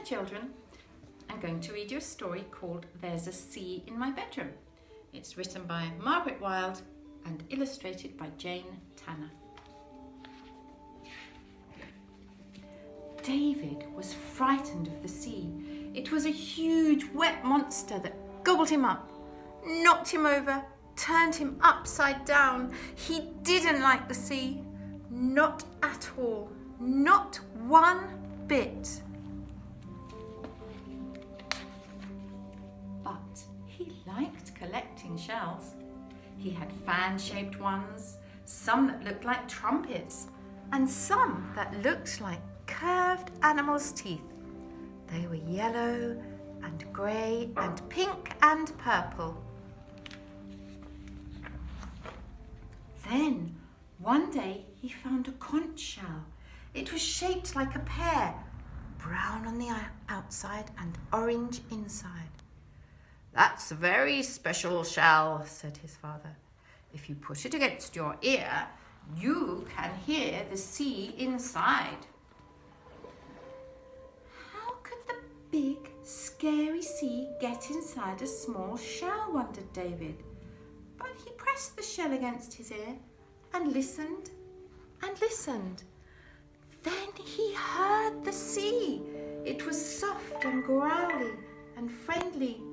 children. I'm going to read you a story called There's a Sea in My Bedroom. It's written by Margaret Wilde and illustrated by Jane Tanner. David was frightened of the sea. It was a huge wet monster that gobbled him up, knocked him over, turned him upside down. He didn't like the sea. Not at all. Not one bit. But he liked collecting shells. He had fan-shaped ones, some that looked like trumpets, and some that looked like curved animals' teeth. They were yellow and grey and pink and purple. Then, one day, he found a conch shell. It was shaped like a pear, brown on the outside and orange inside. "That's a very special shell," said his father. "If you put it against your ear, you can hear the sea inside." How could the big, scary sea get inside a small shell, wondered David. But he pressed the shell against his ear and listened and listened. Then he heard the sea. It was soft and growly and friendly.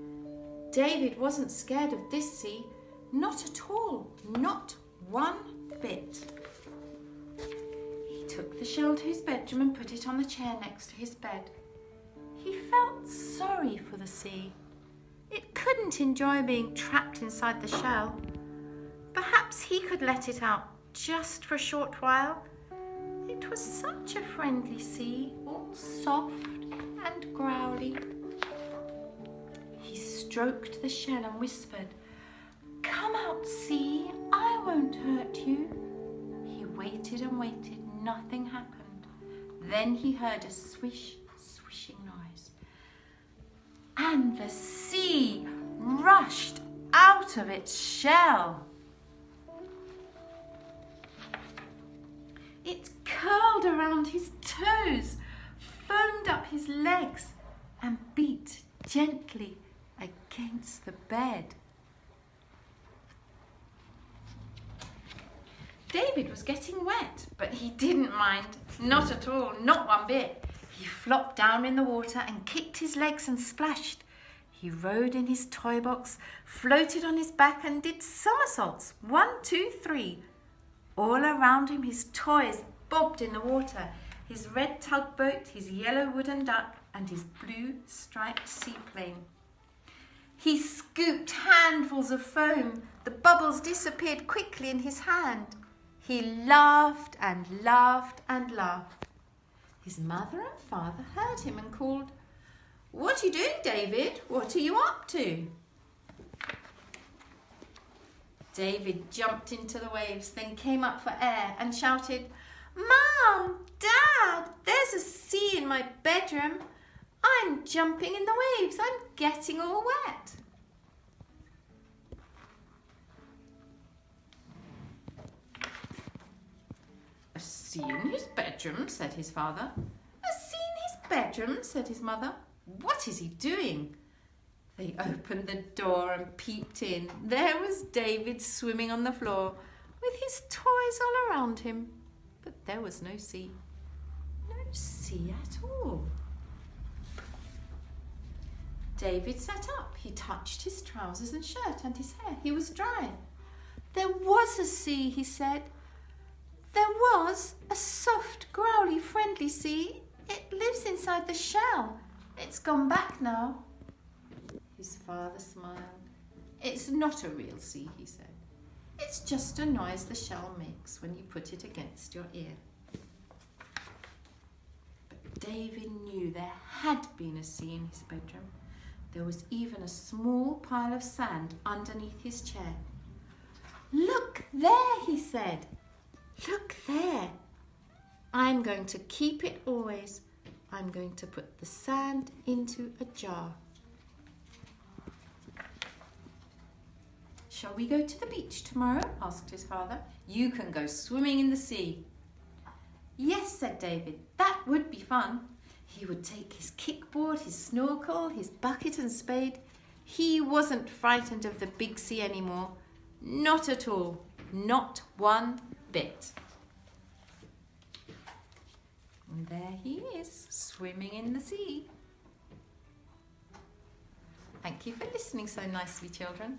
David wasn't scared of this sea, not at all, not one bit. He took the shell to his bedroom and put it on the chair next to his bed. He felt sorry for the sea. It couldn't enjoy being trapped inside the shell. Perhaps he could let it out just for a short while. It was such a friendly sea, all soft and growly. He stroked the shell and whispered, "Come out, sea, I won't hurt you." He waited and waited, nothing happened. Then he heard a swish, swishing noise. And the sea rushed out of its shell. It curled around his toes, foamed up his legs, and beat gently against the bed. David was getting wet, but he didn't mind, not at all, not one bit. He flopped down in the water and kicked his legs and splashed. He rode in his toy box, floated on his back and did somersaults, 1, 2, 3. All around him his toys bobbed in the water, his red tugboat, his yellow wooden duck and his blue striped seaplane. He scooped handfuls of foam. The bubbles disappeared quickly in his hand. He laughed and laughed and laughed. His mother and father heard him and called, "What are you doing, David? What are you up to?" David jumped into the waves, then came up for air and shouted, "Mom, Dad, there's a sea in my bedroom. I'm jumping in the waves. I'm getting all wet." "A sea in his bedroom," said his father. "A sea in his bedroom," said his mother. "What is he doing?" They opened the door and peeped in. There was David swimming on the floor with his toys all around him. But there was no sea. No sea at all. David sat up. He touched his trousers and shirt and his hair. He was dry. "There was a sea," he said. "There was a soft, growly, friendly sea. It lives inside the shell. It's gone back now." His father smiled. "It's not a real sea," he said. "It's just a noise the shell makes when you put it against your ear." But David knew there had been a sea in his bedroom. There was even a small pile of sand underneath his chair. "Look there," he said. "Look there. I'm going to keep it always. I'm going to put the sand into a jar." "Shall we go to the beach tomorrow?" asked his father. "You can go swimming in the sea." "Yes," said David, "that would be fun." He would take his kickboard, his snorkel, his bucket and spade. He wasn't frightened of the big sea anymore. Not at all. Not one bit. And there he is, swimming in the sea. Thank you for listening so nicely, children.